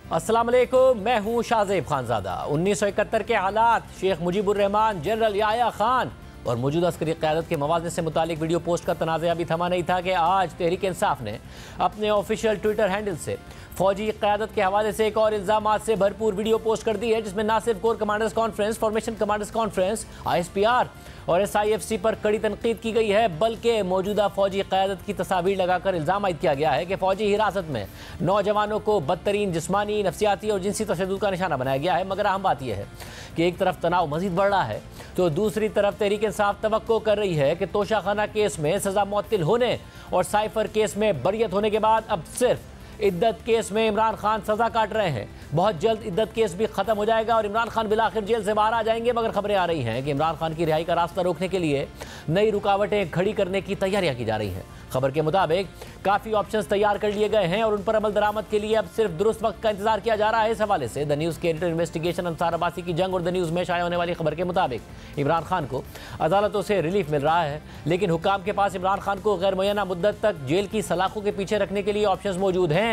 अस्सलाम वालेकुम, मैं हूँ शाहजेब खानजादा। 1971 के हालात, शेख मुजीबुर रहमान, जनरल याया खान और मौजूदा अस्करी क़यादत के मवाज़न से मुतालिक वीडियो पोस्ट का तनाज़ा अभी थमा नहीं था कि आज तहरीक इंसाफ ने अपने ऑफिशियल ट्विटर हैंडल से फौजी क़यादत के हवाले से एक और इल्ज़ामात से भरपूर वीडियो पोस्ट कर दी है, जिसमें ना सिर्फ core commanders conference, formation commanders conference, ISPR और SIFC पर कड़ी तनकीद की गई है, बल्कि मौजूदा फौजी क़यादत की तस्वीर लगाकर इल्ज़ाम आयद किया गया है कि फौजी हिरासत में नौजवानों को बदतरीन जिस्मानी, नफ्सियाती और जिनसी तशद्दुद का निशाना बनाया गया है। मगर अहम बात यह है कि एक तरफ तनाव मजीद बढ़ रहा है तो दूसरी तरफ तहरीक इंसाफ तवक्को कर रही है कि तोशाखाना केस में सज़ा मुअत्तल होने और साइफर केस में बरियत होने के बाद अब सिर्फ इद्दत केस में इमरान खान सज़ा काट रहे हैं। बहुत जल्द इद्दत केस भी ख़त्म हो जाएगा और इमरान खान बिलाखिर जेल से बाहर आ जाएंगे। मगर खबरें आ रही हैं कि इमरान खान की रिहाई का रास्ता रोकने के लिए नई रुकावटें खड़ी करने की तैयारियां की जा रही हैं। खबर के मुताबिक काफ़ी ऑप्शंस तैयार कर लिए गए हैं और उन पर अमल दरामद के लिए अब सिर्फ दुरुस्त वक्त का इंतजार किया जा रहा है। इस हवाले से द न्यूज़ के एडिटर इन्वेस्टिगेशन अंसार अब्बासी की जंग और द न्यूज़ में शाया होने वाली खबर के मुताबिक इमरान खान को अदालतों से रिलीफ मिल रहा है, लेकिन हुकाम के पास इमरान खान को गैर मुय्यना मुद्दत तक जेल की सलाखों के पीछे रखने के लिए ऑप्शंस मौजूद हैं।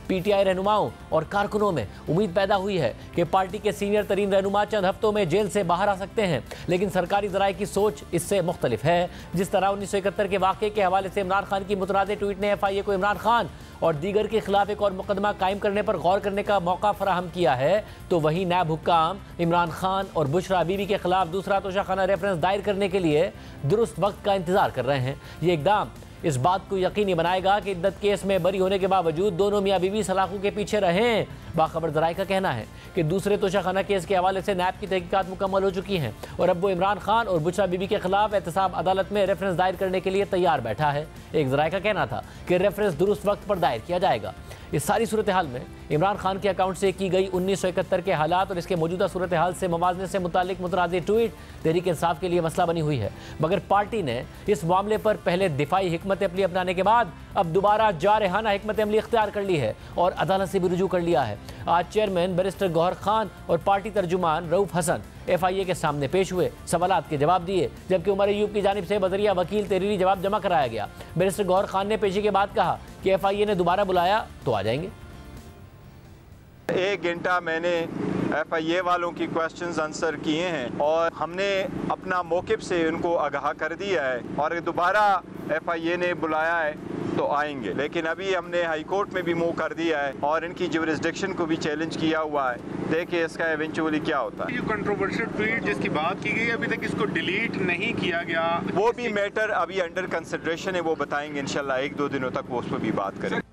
PTI रहनुमाओं और कारकुनों में उम्मीद पैदा हुई है कि पार्टी के सीनियर तरीन रहनुमा चंद हफ्तों में जेल से बाहर आ सकते हैं, लेकिन सरकारी ज़राए की सोच इससे मुख्तलिफ है। जिस तरह 1971 के वाक़े के हवाले से इमरान खान की मुतनाज़ ट्वीट ने FIA को इमरान खान और दीगर के खिलाफ एक और मुकदमा कायम करने पर गौर करने का मौका फराहम किया है, तो वहीं नायब हुक्काम इमरान खान और बुशरा बीबी के खिलाफ दूसरा तोशाखाना रेफरेंस दायर करने के लिए दुरुस्त वक्त का इंतजार कर रहे हैं। ये इकदाम इस बात को यकीनी बनाएगा कि इद्दत केस में बरी होने के बावजूद दोनों मियाँ बीवी सलाखों के पीछे रहें। बाखबर ज़राए का कहना है कि दूसरे तोशाखाना केस के हवाले से नैब की तहकीकात मुकम्मल हो चुकी हैं और अब वो इमरान खान और बुशरा बीबी के खिलाफ एहतसाब अदालत में रेफरेंस दायर करने के लिए तैयार बैठा है। एक ज़राए का कहना था कि रेफरेंस दुरुस्त वक्त पर दायर किया जाएगा। इस सारी सूरत हाल में इमरान खान के अकाउंट से की गई 1971 के हालात और इसके मौजूदा सूरत हाल से मवाजने से मुतालिक मुतराज़ी ट्वीट तहरीक इंसाफ के लिए मसला बनी हुई है। मगर पार्टी ने इस मामले पर पहले दिफाई हिकमत अमली अपनाने के बाद अब दोबारा जारहाना हिकमत अमली इख्तियार कर ली है और अदालत से भी रुजू कर लिया है। आज चेयरमैन बैरिस्टर गौहर खान और पार्टी तर्जुमान रऊफ हसन FIA के सामने पेश हुए, सवालात के जवाब दिए, जबकि उमर अयूब की जानिब से बजरिया वकील तहरीरी जवाब जमा कराया गया। बैरिस्टर गौहर खान ने पेशी के बाद कहा कि FIA ने दोबारा बुलाया तो आ जाएंगे। 1 घंटा मैंने FIA वालों की क्वेश्चंस आंसर किए हैं और हमने अपना मौक़िफ़ से उनको आगाह कर दिया है और दोबारा FIA ने बुलाया है तो आएंगे। लेकिन अभी हमने हाई कोर्ट में भी मूव कर दिया है और इनकी जुरिस्डिक्शन को भी चैलेंज किया हुआ है। देखिए इसका एवेंचुअली क्या होता है। ये कंट्रोवर्शियल ट्वीट जिसकी बात की गई अभी तक इसको डिलीट नहीं किया गया, वो भी मैटर अभी अंडर कंसिडरेशन है, वो बताएंगे इंशाल्लाह 1-2 दिनों तक वो उस पर भी बात करेंगे।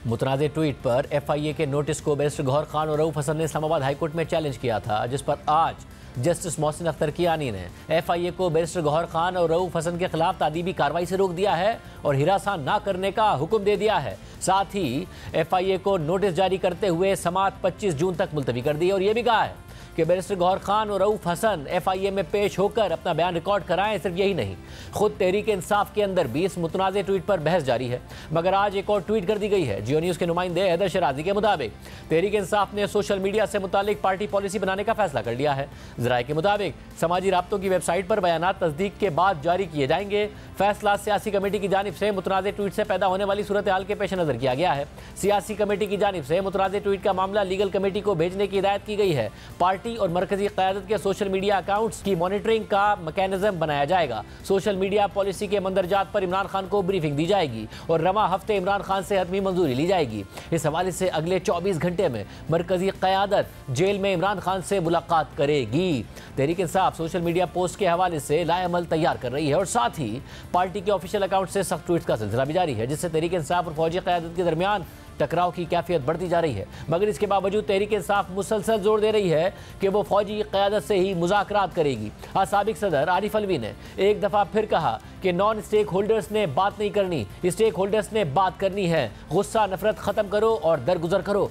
मुतनाज़ ट्वीट पर FIA के नोटिस को बैरिस्टर गौहर खान और रऊफ हसन ने इस्लामाबाद हाईकोर्ट में चैलेंज किया था, जिस पर आज जस्टिस मोहसिन अख्तर कियानी ने FIA को बैरिस्टर गौहर खान और रऊफ हसन के खिलाफ तादीबी कार्रवाई से रोक दिया है और हिरासान ना करने का हुक्म दे दिया है। साथ ही FIA को नोटिस जारी करते हुए समाअत 25 जून तक मुलतवी कर दी और यह भी कहा है कि बैरिस्टर गौहर खान और रऊफ हसन FIA में पेश होकर अपना बयान रिकॉर्ड कराएं। सिर्फ यही नहीं, खुद तहरीक इंसाफ के अंदर भी इस मुतनाज़ ट्वीट पर बहस जारी है। मगर आज एक और ट्वीट कर दी गई है। जियो न्यूज़ के नुमाइंदे हैदर शराजी के मुताबिक तहरीक इंसाफ ने सोशल मीडिया से मुतालिक पार्टी पॉलिसी बनाने का फैसला कर लिया है। ज़राए के मुताबिक समाजी राब्तों की वेबसाइट पर बयानात तस्दीक के बाद जारी किए जाएंगे। फैसला सियासी कमेटी की जानिब से मुतनाज़ ट्वीट से पैदा होने वाली सूरत हाल के पेश नज़र किया गया है। सियासी कमेटी की जानिब से मुतनाज़ ट्वीट का मामला लीगल कमेटी को भेजने की हिदायत की गई है। पार्टी और मरकजी क़यादत के सोशल मीडिया अकाउंट्स की मॉनिटरिंग का मैकेनिज्म बनाया जाएगा। सोशल मीडिया पॉलिसी के मंदरजात पर इमरान खान को ब्रीफिंग दी जाएगी और रवा हफ्ते इमरान खान से हतमी मंजूरी ली जाएगी। इस हवाले से अगले 24 घंटे में मरकजी क़यादत जेल में इमरान खान से मुलाकात करेगी। Tehreek Insaf social media post के हवाले से लाएअमल तैयार कर रही है और साथ ही पार्टी के ऑफिशियल अकाउंट से सख्त ट्वीट का सिलसिला भी जारी है, जिससे तहरीक इंसाफ और फौजी क़यादत के दरमियान टकराव की कैफियत बढ़ती जा रही है। मगर इसके बावजूद तहरीक इंसाफ मुसलसल जोर दे रही है कि वो फौजी क़यादत से ही मुज़ाकरात करेगी। साबिक़ सदर आरिफ अलवी ने एक दफ़ा फिर कहा कि नॉन स्टेक होल्डर्स ने बात नहीं करनी, स्टेक होल्डर्स ने बात करनी है। गुस्सा नफरत ख़त्म करो और दरगुजर करो।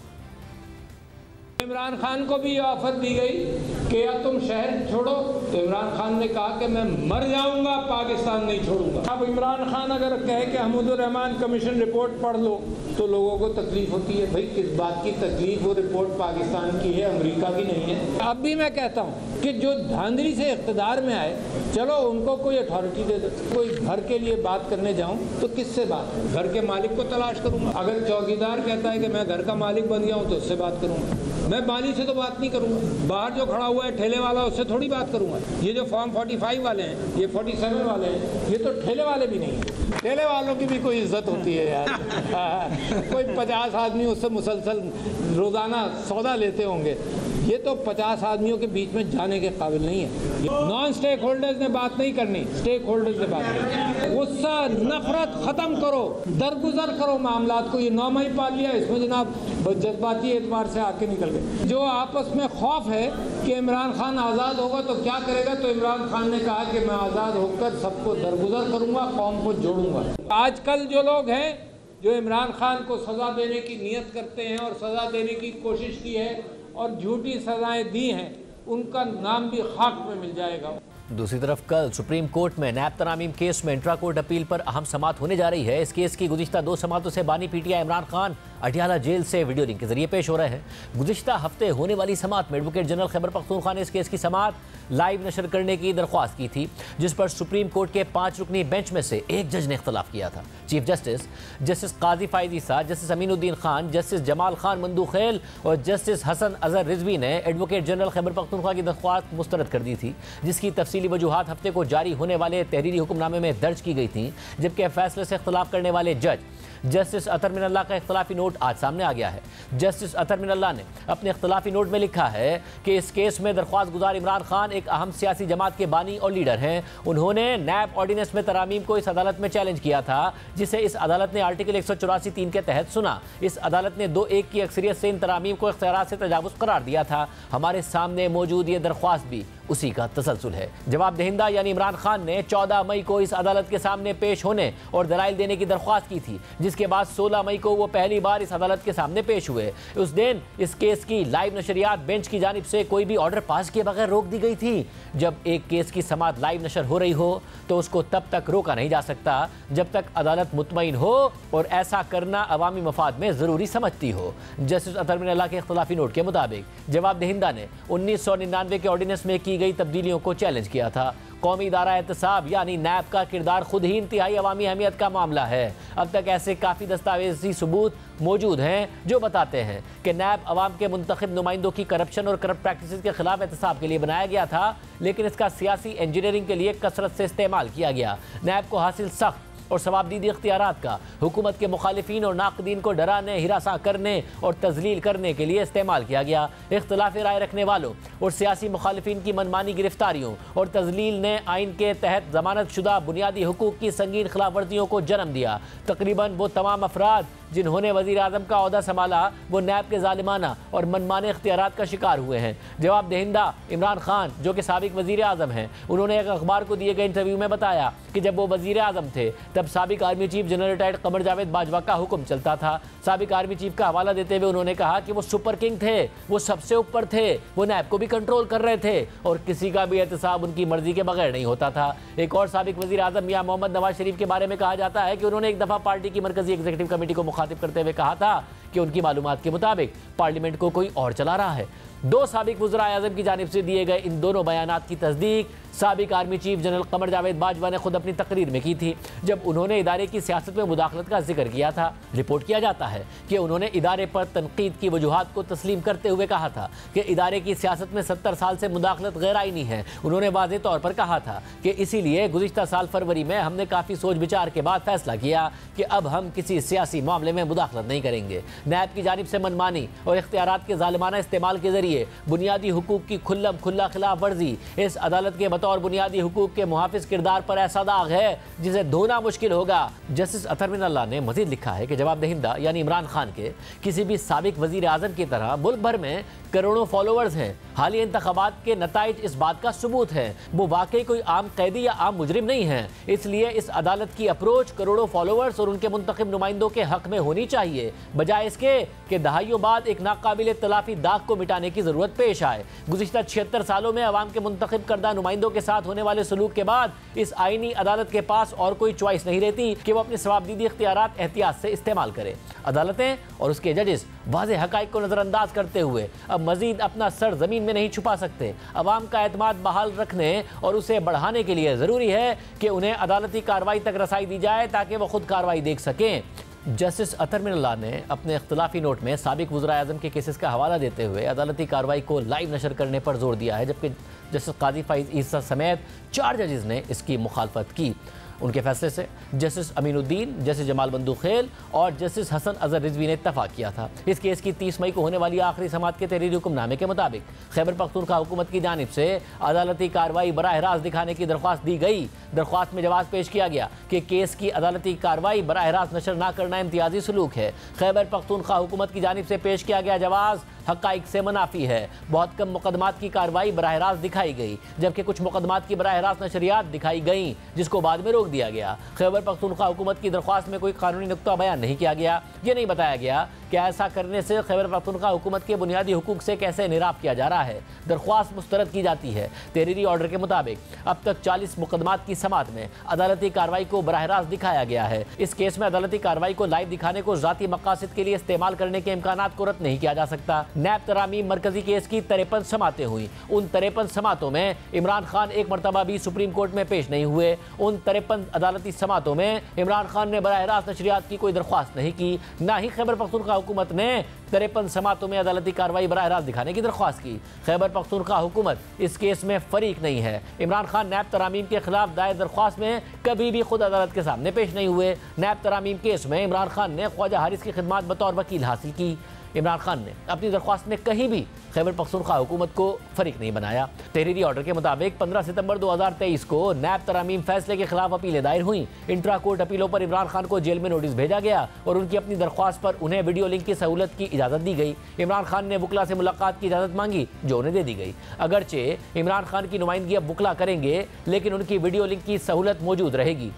इमरान खान को भी ये ऑफर दी गई कि या तुम शहर छोड़ो, तो इमरान खान ने कहा कि मैं मर जाऊंगा, पाकिस्तान नहीं छोड़ूंगा। अब इमरान खान अगर कहे कि हमीदुर रहमान कमीशन रिपोर्ट पढ़ लो तो लोगों को तकलीफ होती है। भाई किस बात की तकलीफ? वो रिपोर्ट पाकिस्तान की है, अमेरिका की नहीं है। अब भी मैं कहता हूँ कि जो धांधली से इख्तिदार में आए, चलो उनको कोई अथॉरिटी दे दो। कोई घर के लिए बात करने जाऊँ तो किससे बात? घर के मालिक को तलाश करूँगा। अगर चौकीदार कहता है कि मैं घर का मालिक बन गया हूँ तो उससे बात करूँगा। मैं माली से तो बात नहीं करूँगा। बाहर जो खड़ा हुआ है ठेले वाला, उससे थोड़ी बात करूँगा। ये जो फॉर्म 45 वाले हैं, ये 47 वाले हैं, ये तो ठेले वाले भी नहीं हैं। ठेले वालों की भी कोई इज्जत होती है यार। कोई 50 आदमी उससे मुसलसल रोज़ाना सौदा लेते होंगे। ये तो 50 आदमियों के बीच में जाने के काबिल नहीं है। नॉन स्टेक होल्डर्स ने बात नहीं करनी, स्टेक होल्डर्स ने बात करनी। गुस्सा, नफरत ख़त्म करो, दरगुजर करो मामलात को। ये 9 मई पाल लिया, इसमें जनाब जज्बाती एतबार से आके निकल गए। जो आपस में खौफ है कि इमरान खान आज़ाद होगा तो क्या करेगा, तो इमरान खान ने कहा कि मैं आज़ाद होकर सबको दरगुजर करूँगा, कौम को जोड़ूंगा। आजकल जो लोग हैं जो इमरान खान को सज़ा देने की नीयत करते हैं और सज़ा देने की कोशिश की है और झूठी सज़ाएं दी हैं, उनका नाम भी खाक में मिल जाएगा। दूसरी तरफ कल सुप्रीम कोर्ट में नैब तरामीम केस में इंट्रा कोर्ट अपील पर अहम समाअत होने जा रही है। इस केस की गुज़िश्ता 2 समाअतों से बानी पीटीआई इमरान खान अटियाला जेल से वीडियो लिंक के जरिए पेश हो रहे हैं। गुज़िश्ता हफ्ते होने वाली समाअत में एडवोकेट जनरल खैबर पख्तूनख्वा ने इस केस की समाअत लाइव नशर करने की दरख्वास्त की थी, जिस पर सुप्रीम कोर्ट के 5 रुकनी बेंच में से एक जज ने इख्तलाफ किया था। चीफ जस्टिस काजी फायज ईसा, जस्टिस अमीनुद्दीन खान, जस्टिस जमाल खान मंदूखेल और जस्टिस हसन अजहर रिजवी ने एडवोकेट जनरल खैबर पख्तूनख्वा की दरख्वास्त मुस्तरद कर दी थी, जिसकी तफसीली वजूहात हफ्ते को जारी होने वाले तहरीरी हुक्मनामे में दर्ज की गई थी। जबकि फैसले से इख्तलाफ करने वाले जज जस्टिस अतर मिनल्लाह का इख्तलाफी नोट आज सामने आ गया है। जस्टिस अतर मिनल्लाह ने अपने इख्तलाफी नोट में लिखा है कि इस केस में दरख्वास्त गुजार इमरान खान एक अहम सियासी जमात के बानी और लीडर हैं। उन्होंने नैब ऑर्डिनेंस में तरामीम को इस अदालत में चैलेंज किया था, जिसे इस अदालत ने आर्टिकल 184(3) के तहत सुना। इस अदालत ने 2-1 की अक्सरियत से इन तरामीम को इख्तियारात से तजावुज़ करार दिया था। हमारे सामने मौजूद ये दरख्वास्त भी उसी का तसलसल है। जवाब दहिंदा यानी इमरान खान ने 14 मई को इस अदालत के सामने पेश होने और दलाइल देने की दरख्वास्त की थी, जिसके बाद 16 मई को वो पहली बार इस अदालत के सामने पेश हुए। उस दिन इस केस की लाइव नशरियात बेंच की जानिब से कोई भी ऑर्डर पास किए बगैर रोक दी गई थी। जब एक केस की समाअत लाइव नशर हो रही हो तो उसको तब तक रोका नहीं जा सकता जब तक अदालत मुतमईन हो और ऐसा करना अवामी मफाद में ज़रूरी समझती हो। जस्टिस अतर मिनल्लाह के इख्तलाफी नोट के मुताबिक जवाब दहिंदा ने 1999 के ऑर्डिनेंस में की गई तब्दीलियों को चैलेंज किया था। कौमी इदारा एहतसाब यानी नैब का किरदार खुद ही इंतहाई अवामी अहमियत का मामला है। अब तक ऐसे काफ़ी दस्तावेजी सबूत मौजूद हैं जो बताते हैं कि नैब अवाम के मुंतखब नुमाइंदों की करप्शन और करप्ट प्रैक्टिसेस के खिलाफ एहतसाब के लिए बनाया गया था, लेकिन इसका सियासी इंजीनियरिंग के लिए कसरत से इस्तेमाल किया गया। नैब को हासिल सख्त और सवाबदीदी इख्तियारात का हुकूमत के मुखालिफिन और नाकदीन को डराने, हिरासा करने और तजलील करने के लिए इस्तेमाल किया गया। इख्तिलाफी राय रखने वालों और सियासी मुखालिफिन की मनमानी गिरफ्तारियों और तजलील ने आइन के तहत जमानत शुदा बुनियादी हुकूक की संगीन खिलाफ वर्जियों को जन्म दिया। तकरीबन वो तमाम अफराद जिन्होंने वज़ीर आज़म का ओहदा संभाला वो नैब के ज़ालिमाना और मनमाने इख्तियारात का शिकार हुए हैं। जवाब दहिंदा इमरान खान जो कि साबिक वज़ीर आज़म हैं, उन्होंने एक अखबार को दिए गए इंटरव्यू में बताया कि जब वो वज़ीर आज़म थे तब साबिक army chief general retired Qamar Javed Bajwa का हुक्म चलता था। साबिक आर्मी चीफ का हवाला देते हुए उन्होंने कहा कि वो सुपर किंग थे, वो सबसे ऊपर थे, वो नैब को भी कंट्रोल कर रहे थे और किसी का भी एहतसाब उनकी मर्जी के बगैर नहीं होता था। एक और साबिक वज़ीर आज़म मियां मोहम्मद नवाज शरीफ के बारे में कहा जाता है कि उन्होंने एक दफ़ा पार्टी की मरकजी एग्जीक्यूटिव कमेटी को मुखातिब करते हुए कहा था कि उनकी मालूमात के मुताबिक पार्लियामेंट को कोई और चला रहा है। 2 साबिक वज़राए आज़म की जानिब से दिए गए इन दोनों बयानात की तस्दीक साबिक army chief general Qamar Javed Bajwa ने खुद अपनी तकरीर में की थी, जब उन्होंने इदारे की सियासत में मुदाखलत का जिक्र किया था। रिपोर्ट किया जाता है कि उन्होंने इदारे पर तनकीद की वजूहात को तस्लीम करते हुए कहा था कि इदारे की सियासत में 70 साल से मुदाखलत गैर आईनी है। उन्होंने वाज़ेह तौर पर कहा था कि इसीलिए गुज़िश्ता साल फरवरी में हमने काफ़ी सोच विचार के बाद फैसला किया कि अब हम किसी सियासी मामले में मुदाखलत नहीं करेंगे। नैब की जानिब से मनमानी और इख्तियारात के ज़ालिमाना इस्तेमाल के जरिए बुनियादी हुकूक की खुल्लम खुल्ला खिलाफ वर्जी इस अदालत के बतौर बुनियादी हुकूक के मुहाफिज किरदार पर ऐसा दाग है जिसे धोना मुश्किल मुश्किल होगा। जस्टिस अतहर मिन अल्लाह ने मजीद लिखा है कि जवाबदेहिंदा यानी इमरान खान के किसी भी साबिक वजीर आजम की तरह मुल्क भर में करोड़ों फॉलोअर्स हैं। हालिया इंतखाबात के नताइज इस बात का सबूत है। वो वाकई कोई आम कैदी या आम मुजरिम नहीं है। इसलिए इस अदालत की अप्रोच करोड़ों फॉलोअर्स और उनके मुंतखब नुमाइंदों के हक में होनी चाहिए, बजाय इसके कि दहाइयों बाद एक नाकाबिल तलाफी दाग को मिटाने की जरूरत पेश आए। गुज़िश्ता 76 सालों में अवाम के मुंतखब करदा नुमाइंदों के साथ होने वाले सलूक के बाद इस आईनी अदालत के पास और कोई चॉइस नहीं रहती कि वो अपने सवाबदीदी इख्तियारात एहतियात से इस्तेमाल करे। अदालतें और उसके जजेस वाज़े हक़ाइक़ को नज़रअंदाज करते हुए अब मजीद अपना सर ज़मीन में नहीं छुपा सकते। अवाम का एतमाद बहाल रखने और उसे बढ़ाने के लिए ज़रूरी है कि उन्हें अदालती कार्रवाई तक रसाई दी जाए ताकि वह खुद कार्रवाई देख सकें। जस्टिस अतहर मिन अल्लाह ने अपने इख्तिलाफी नोट में साबिक वज़ीर आज़म के केसेस का हवाला देते हुए अदालती कार्रवाई को लाइव नशर करने पर जोर दिया है, जबकि जस्टिस काजी फ़ाइज़ ईसा समेत 4 जजेस ने इसकी मुखालफत की। उनके फैसले से जस्टिस अमीनुद्दीन, जस्टिस जमाल बंदूखेल और जस्टिस हसन अजहर रिजवी ने इत्तफाक किया था। इस केस की 30 मई को होने वाली आखिरी समाअत के तहरीरी हुक्मनामे के मुताबिक खैबर पख्तूनख्वा हुकूमत की जानिब से अदालती कार्रवाई बराह रास्त दिखाने की दरख्वास्त दी गई। दरख्वास्त में जवाब पेश किया गया कि केस की अदालती कार्रवाई बराह रास्त नशर न करना इम्तियाजी सलूक है। खैबर पख्तूनख्वा हुकूमत की जानिब से पेश किया गया जवाब हक़ाइक़ से मुनाफी है। बहुत कम मुकदमात की कार्रवाई बराह रास्त दिखाई गई, जबकि कुछ मुकदमात की बराह रास्त नशरियात दिखाई गई, जिसको बाद में रोक दिया गया। खैबर पख्तूनख्वा हुकूमत की दरख्वास्त में कोई कानूनी नुक्ता बयान नहीं किया गया। ये नहीं बताया गया कि ऐसा करने से खैबर पख्तूनख्वा हुकूमत के बुनियादी हुकूक से कैसे निराब किया जा रहा है। दरख्वास्त मुस्तरद की जाती है। तहरीरी ऑर्डर के मुताबिक अब तक 40 मुकदमात की समाअत में अदालती कार्रवाई को बराह रास्त दिखाया गया है। इस केस में अदालती कार्रवाई को लाइव दिखाने को ज़ाती मकासद के लिए इस्तेमाल करने के इम्कानात को रद्द नहीं किया जा सकता। नैब तरामीम मरकजी केस की 53 समातें हुई। उन 53 समातों में इमरान खान एक मरतबा भी सुप्रीम कोर्ट में पेश नहीं हुए। उन 53 अदालती समातों में इमरान खान ने बराह रास्त नशरियात की कोई दरख्वास्त नहीं की। ना ही खैबर पख्तूनख्वा हुकूमत ने 53 समातों में अदालती कार्रवाई बराह रास्त दिखाने की दरख्वास्त की। खैबर पख्तूनख्वा हुकूमत इस केस में फरीक नहीं है। इमरान खान नैब तरामीम के खिलाफ दायर दरख्वास्त में कभी भी खुद अदालत के सामने पेश नहीं हुए। नैब तरामीम केस में इमरान खान ने ख्वाजा हारिस की खिदमत बतौर वकील हासिल की। इमरान खान ने अपनी दरख्वास्त में कहीं भी खैबर पख्तूनख्वा हुकूमत को फरीक नहीं बनाया। तहरीरी ऑर्डर के मुताबिक 15 सितंबर 2023 को नैब तरामीम फैसले के खिलाफ अपीलें दायर हुई। इंट्रा कोर्ट अपीलों पर इमरान खान को जेल में नोटिस भेजा गया और उनकी अपनी दरख्वास्त पर उन्हें वीडियो लिंक की सहूलत की इजाज़त दी गई। इमरान खान ने वुकला से मुलाकात की इजाज़त मांगी, जो उन्हें दे दी गई। अगरचे इमरान खान की नुमाइंदगी अब वुकला करेंगे, लेकिन उनकी वीडियो लिंक की सहूलत मौजूद रहेगी।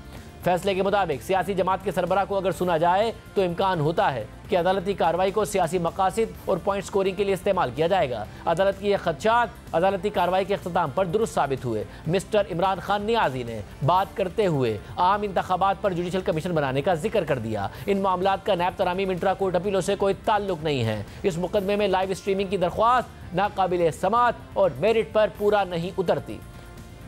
फैसले के मुताबिक सियासी जमात के सरबराह को अगर सुना जाए तो इम्कान होता है कि अदालती कार्रवाई को सियासी मकासद और पॉइंट स्कोरिंग के लिए इस्तेमाल किया जाएगा। अदालत की ये खदशात अदालती कार्रवाई के अख्ताम पर दुरुस्त साबित हुए। मिस्टर इमरान खान नियाजी ने बात करते हुए आम इंतखाबात पर जुडिशल कमीशन बनाने का जिक्र कर दिया। इन मामलात का नैब तरामीम इंट्रा कोर्ट अपीलों से कोई ताल्लुक नहीं है। इस मुकदमे में लाइव स्ट्रीमिंग की दरख्वास्त नाकाबिल समात और मेरिट पर पूरा नहीं उतरती।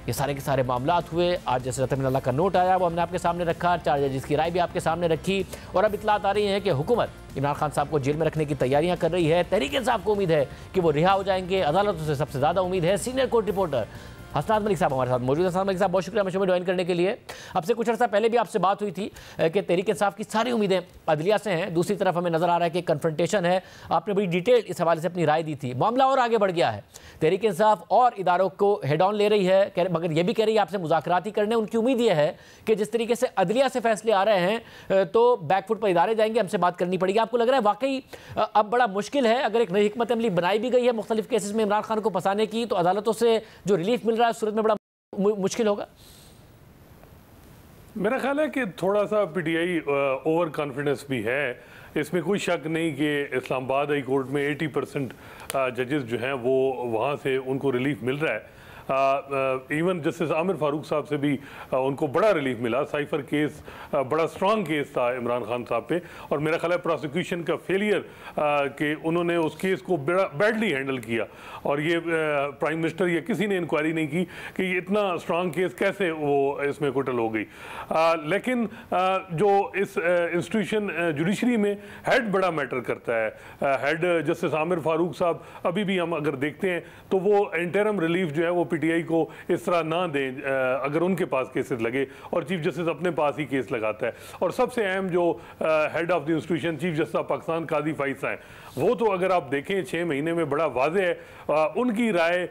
ये सारे के सारे मामलात हुए। आज जैसे अतहर मिन अल्लाह का नोट आया वो हमने आपके सामने रखा, 4 जजेस की राय भी आपके सामने रखी, और अब इतलात आ रही है कि हुकूमत इमरान खान साहब को जेल में रखने की तैयारियां कर रही है। तहरीक इंसाफ को उम्मीद है कि वो रिहा हो जाएंगे। अदालतों से सबसे ज़्यादा उम्मीद है सीनियर कोर्ट रिपोर्टर हसनात मलिक साहब हमारे साथ मौजूद है। हसनात मलिक साहब, बहुत शुक्रिया हमें में ज्वाइन करने के लिए। आपसे कुछ अर्सा पहले भी आपसे बात हुई थी कि तहरीक इंसाफ की सारी उम्मीदें अदलिया से हैं। दूसरी तरफ हमें नज़र आ रहा है कि कन्फ्रंटेशन है। आपने बड़ी डिटेल इस हवाले से अपनी राय दी थी। मामला और आगे बढ़ गया है। तहरीक इंसाफ और इदारों को हेड ऑन ले रही है, मगर ये भी कह रही है आपसे मुज़ाकरात ही करने। उनकी उम्मीद ये है कि जिस तरीके से अदलिया से फैसले आ रहे हैं तो बैकफुट पर इदारे जाएंगे, हमसे बात करनी पड़ेगी। आपको लग रहा है वाकई अब बड़ा मुश्किल है, अगर एक नई हिकमत अमली बनाई भी गई है मुख्तलिफ केसेस में इमरान खान को फंसाने की, तो अदालतों से जो रिलीफ मिल रहा है उस सूरत में बड़ा मुश्किल होगा? मेरा ख्याल है कि थोड़ा सा पीटीआई ओवर कॉन्फिडेंस भी है। इसमें कोई शक नहीं कि इस्लामाबाद हाई कोर्ट में 80% जजेस जो हैं वो वहाँ से उनको रिलीफ मिल रहा है। इवन जस्टिस आमिर फारूक साहब से भी उनको बड़ा रिलीफ मिला। साइफर केस बड़ा स्ट्रांग केस था इमरान खान साहब पे, और मेरा ख्याल है प्रोसिक्यूशन का फेलियर कि उन्होंने उस केस को बड़ा बैडली हैंडल किया, और ये प्राइम मिनिस्टर या किसी ने इंक्वायरी नहीं की कि ये इतना स्ट्रांग केस कैसे वो इसमें कुटल हो गई। लेकिन जो इस इंस्टीट्यूशन जुडिशरी में हेड बड़ा मैटर करता है। हेड जस्टिस आमिर फारूक साहब अभी भी हम अगर देखते हैं तो वो इंटरम रिलीफ जो है वो पीटीआई को इस तरह ना दें अगर उनके पास केसेस लगे, और चीफ जस्टिस अपने पास ही केस लगाता है। और सबसे अहम जो head of the institution chief justice of Pakistan Qazi Faez हैं, वो तो अगर आप देखें 6 महीने में बड़ा वाज़ेह है। उनकी राय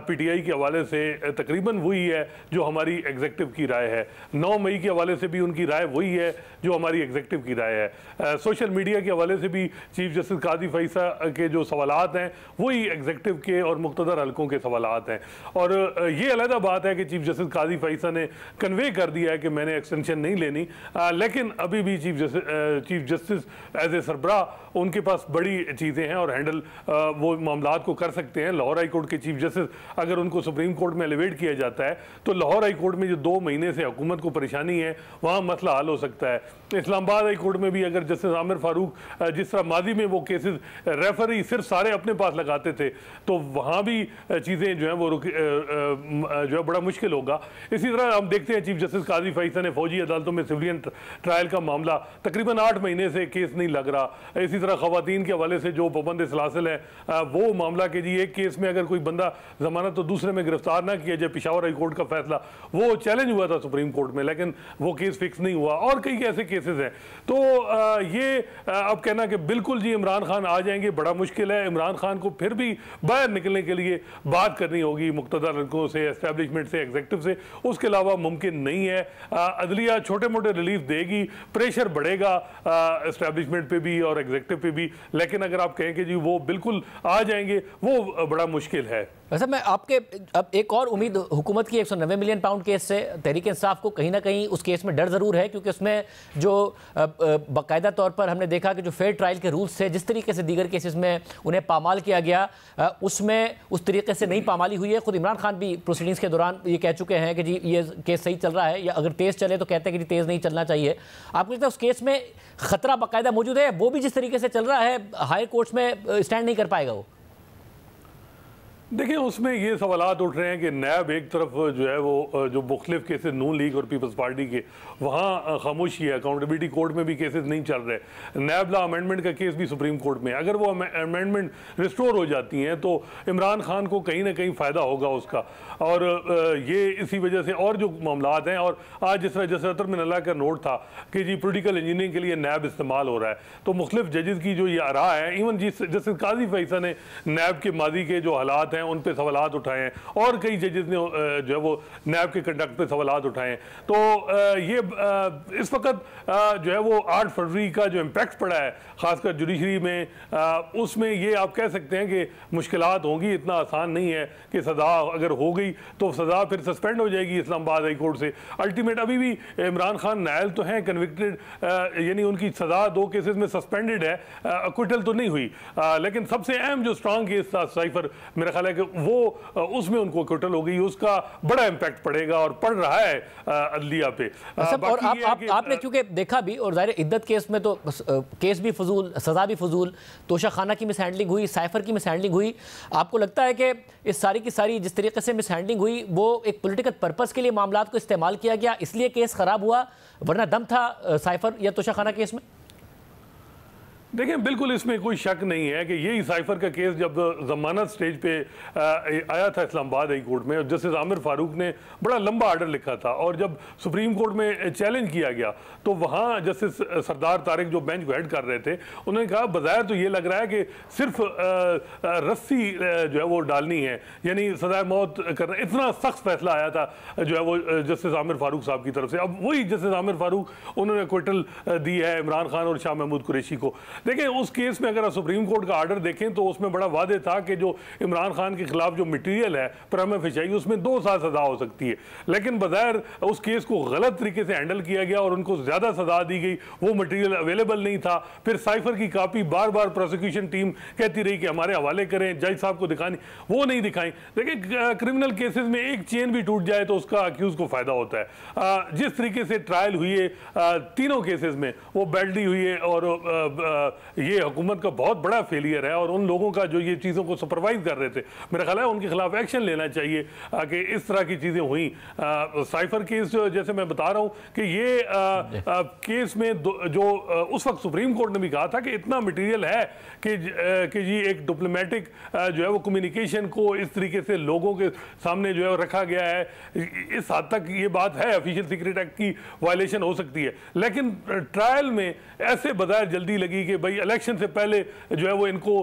PTI के हवाले से तकरीबन वही है जो हमारी एग्जीक्यूटिव की राय है। 9 मई के हवाले से भी उनकी राय वही है जो हमारी एग्जीक्यूटिव की राय है। सोशल मीडिया के हवाले से भी चीफ जस्टिस काजी फैसा के जो सवालात हैं वही एग्जीक्यूटिव के और मुख्तदर हलकों के सवालात हैं। और ये अलग बात है कि चीफ जस्टिस काजी फैसा ने कन्वे कर दिया है कि मैंने एक्सटेंशन नहीं लेनी, लेकिन अभी भी चीफ जस्टिस एज ए सरबरा उनके पास बड़ी चीज़ें हैं और हैंडल वो मामलात को कर सकते हैं। लाहौर हाई कोर्ट के चीफ जस्टिस अगर उनको सुप्रीम कोर्ट में एलिवेट किया जाता है तो लाहौर हाई कोर्ट में जो 2 महीने से हुकूमत को परेशानी है वहाँ मसला हल हो सकता है। इस्लामाबाद हाई कोर्ट में भी अगर जस्टिस आमिर फारूक जिस तरह माजी में वो केसेस रेफरी सिर्फ सारे अपने पास लगाते थे तो वहाँ भी चीज़ें जो है वो जो है बड़ा मुश्किल होगा। इसी तरह हम देखते हैं चीफ जस्टिस काजी फैसा ने फौजी अदालतों में सिविलियन ट्रायल का मामला तकरीबन 8 महीने से केस नहीं लग रहा। इसी तरह खवातीन के हवाले से जो पाबंद सलासिल है वो मामला के जी एक केस में अगर कोई बंदा जमानत तो दूसरे में गिरफ्तार ना किया जाए, पिशावर हाई कोर्ट का फैसला वो चैलेंज हुआ था सुप्रीम कोर्ट में लेकिन वो केस फिक्स नहीं हुआ और कई ऐसे केसेस हैं। तो ये अब कहना कि बिल्कुल जी इमरान खान आ जाएंगे बड़ा मुश्किल है। इमरान खान को फिर भी बाहर निकलने के लिए बात करनी होगी मुख्तदर हलकों से, एस्टैब्लिशमेंट से, एग्जीक्यूटिव से, उसके अलावा मुमकिन नहीं है। अदलिया छोटे मोटे रिलीफ देगी, प्रेशर बढ़ेगा एस्टैब्लिशमेंट पे भी और एग्जीक्यूटिव पे भी, लेकिन अगर आप कहें कि जी वो बिल्कुल आ जाएंगे वो बड़ा मुश्किल है। वैसे मैं आपके अब एक और उम्मीद हुकूमत की 190 मिलियन पाउंड केस से तहरीक इंसाफ को कहीं ना कहीं उस केस में डर ज़रूर है क्योंकि उसमें जो बाकायदा तौर पर हमने देखा कि जो फेयर ट्रायल के रूल्स थे जिस तरीके से दीगर केसेस में उन्हें पामाल किया गया उसमें उस तरीके से नहीं पामाली हुई है। खुद इमरान खान भी प्रोसीडिंग्स के दौरान ये कह चुके हैं कि जी ये केस सही चल रहा है या अगर तेज़ चले तो कहते हैं कि जी तेज़ नहीं चलना चाहिए। आपको लगता है उस केस में ख़तरा बाकायदा मौजूद है? वो भी जिस तरीके से चल रहा है हाई कोर्ट्स में स्टैंड नहीं कर पाएगा वो? देखिए उसमें ये सवालात उठ रहे हैं कि नैब एक तरफ जो है वो जो मुख्तलिफ केसेस नून लीग और पीपल्स पार्टी के वहाँ खामोशी है, अकाउंटेबिलिटी कोर्ट में भी केसेस नहीं चल रहे। नैब ला अमेंडमेंट का केस भी सुप्रीम कोर्ट में, अगर वो अमेंडमेंट रिस्टोर हो जाती हैं तो इमरान खान को कहीं ना कहीं फ़ायदा होगा उसका। और ये इसी वजह से और जो मामलात हैं, और आज जिस तरह जैसे अतर मिनल्ला का नोट था कि जी पोलिटिकल इंजीनियरिंग के लिए नैब इस्तेमाल हो रहा है, तो मुख्तलिफ जजेस की जो ये आरा है, इवन जस्टिस काजी फैसा ने नैब के माजी के जो हालात हैं उन पे सवालात उठाए हैं और कई जजेस ने जो है वो नैब के कंडक्ट पे सवालात उठाए हैं। तो ये इस वक्त जो है वो 8 फरवरी का जो इम्पैक्ट पड़ा है खासकर जुडिशरी में, उसमें ये आप कह सकते हैं कि मुश्किलात होंगी। इतना आसान नहीं है कि सज़ा अगर हो गई तो सज़ा फिर सस्पेंड हो जाएगी इस्लामाबाद हाई कोर्ट से। अल्टीमेट अभी भी इमरान खान नायल तो हैं, कन्विक्टेड यानी उनकी सज़ा 2 केसेस में सस्पेंडेड है, अक्विटल तो नहीं हुई। लेकिन सबसे अहम जो स्ट्रॉन्ग केस था साइफर, मेरा ख्याल है कि वो उसमें उनको अक्विटल हो गई, उसका बड़ा इम्पैक्ट पड़ेगा और पड़ रहा है अदलिया पे। और आपने क्योंकि देखा भी, और ज़ाहिर इद्दत केस में तो केस भी फजूल, सज़ा भी फजूल, तोशा खाना की मिसहैंडलिंग हुई, साइफर की मिसहैंडलिंग हुई। आपको लगता है कि इस सारी की सारी जिस तरीके से मिसहैंडलिंग हुई वो एक पॉलिटिकल पर्पस के लिए मामलात को इस्तेमाल किया गया, इसलिए केस ख़राब हुआ, वरना दम था साइफर या तोशा खाना केस में? देखिए बिल्कुल इसमें कोई शक नहीं है कि यही साइफर का केस जब जमानत स्टेज पे आया था इस्लामाबाद हाई कोर्ट में, जस्टिस आमिर फारूक ने बड़ा लंबा आर्डर लिखा था और जब सुप्रीम कोर्ट में चैलेंज किया गया तो वहाँ जस्टिस सरदार तारिक जो बेंच को हेड कर रहे थे उन्होंने कहा बज़ाहिर तो ये लग रहा है कि सिर्फ रस्सी जो है वो डालनी है, यानी सज़ाए मौत करना, इतना सख्त फैसला आया था जो है वो जस्टिस आमिर फारूक साहब की तरफ से। अब वही जस्टिस आमिर फारूक उन्होंने अक्विटल दी है इमरान खान और शाह महमूद कुरैशी को। देखिए उस केस में अगर आप सुप्रीम कोर्ट का आर्डर देखें तो उसमें बड़ा वादे था कि जो इमरान खान के खिलाफ जो मटेरियल है प्रमा फेशाई उसमें 2 साल सजा हो सकती है, लेकिन बज़ाहिर उस केस को गलत तरीके से हैंडल किया गया और उनको ज़्यादा सजा दी गई, वो मटेरियल अवेलेबल नहीं था। फिर साइफर की कापी बार बार प्रोसिक्यूशन टीम कहती रही कि हमारे हवाले करें, जज साहब को दिखानी, वो नहीं दिखाई। देखिए क्रिमिनल केसेस में एक चेन भी टूट जाए तो उसका अक्यूज को फायदा होता है। जिस तरीके से ट्रायल हुई है तीनों केसेस में वो बैडली हुई है और ये हुकूमत का बहुत बड़ा फेलियर है और उन लोगों का जो ये चीज़ों को सुपरवाइज कर रहे थे, मेरा ख्याल है उनके खिलाफ एक्शन लेना चाहिए कि इस तरह की चीज़ें हुई। साइफर केस जैसे मैं बता रहा हूँ कि ये केस में जो उस वक्त सुप्रीम कोर्ट ने भी कहा था कि इतना मटेरियल है कि जी एक डिप्लोमेटिक जो है वो कम्युनिकेशन को इस तरीके से लोगों के सामने जो है रखा गया है, इस हद तक ये बात है ऑफिशियल सीक्रेट एक्ट की वायलेशन हो सकती है। लेकिन ट्रायल में ऐसे बजाय जल्दी लगी कि भाई इलेक्शन से पहले जो है वो इनको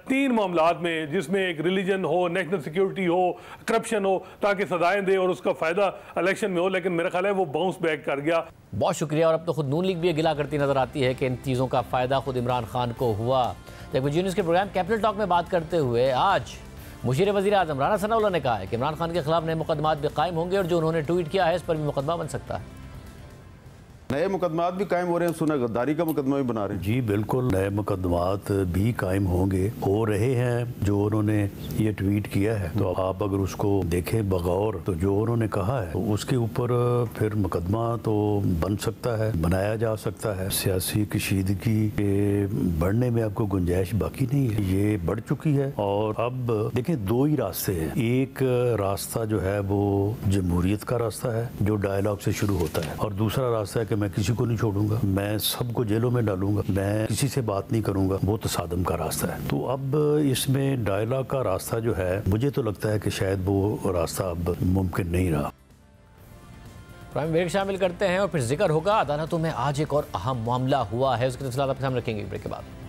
3 मामलात में, जिसमें एक रिलीजन हो, नेशनल सिक्योरिटी हो, करप्शन हो, ताकि सजाएं दे और उसका फायदा इलेक्शन में हो, लेकिन मेरा ख्याल है वो बाउंस बैक कर गया। बहुत शुक्रिया। और अब तो खुद नून लीग भी ये गिला करती नजर आती है कि इन चीज़ों का फायदा खुद इमरान खान को हुआ। जबकि जी न्यूज़ के प्रोग्राम कैपिटल टॉक में बात करते हुए आज मुशीर वज़ीर आज़म राना सनाउल्लाह ने कहा है कि इमरान खान के खिलाफ नए मुकदमात भी कायम होंगे और जो उन्होंने ट्वीट किया है इस पर भी मुकदमा बन सकता है। नए मुकदमात भी कायम हो रहे हैं, सुना गद्दारी का मुकदमा भी बना रहे हैं। जी बिल्कुल, नए मुकदमात भी कायम होंगे, हो रहे हैं। जो उन्होंने ये ट्वीट किया है तो आप अगर उसको देखें बगौर, तो जो उन्होंने कहा है तो उसके ऊपर फिर मुकदमा तो बन सकता है, बनाया जा सकता है। सियासी कशीदगी के बढ़ने में आपको गुंजाइश बाकी नहीं है, ये बढ़ चुकी है। और अब देखें 2 ही रास्ते हैं। एक रास्ता जो है वो जमहूरियत का रास्ता है जो डायलॉग से शुरू होता है, और दूसरा रास्ता है कि मैं किसी को नहीं छोड़ूंगा, मैं सबको जेलों में डालूंगा, मैं किसी से बात नहीं करूंगा, वो तसादम का रास्ता है। तो अब इसमें डायलॉग का रास्ता जो है, मुझे तो लगता है कि शायद वो रास्ता अब मुमकिन नहीं रहा। प्राइम ब्रेक शामिल करते हैं और फिर जिक्र होगा अदालतों में आज एक और अहम मामला हुआ है, उसके तफसीलात आपके सामने रखेंगे ब्रेक के बाद।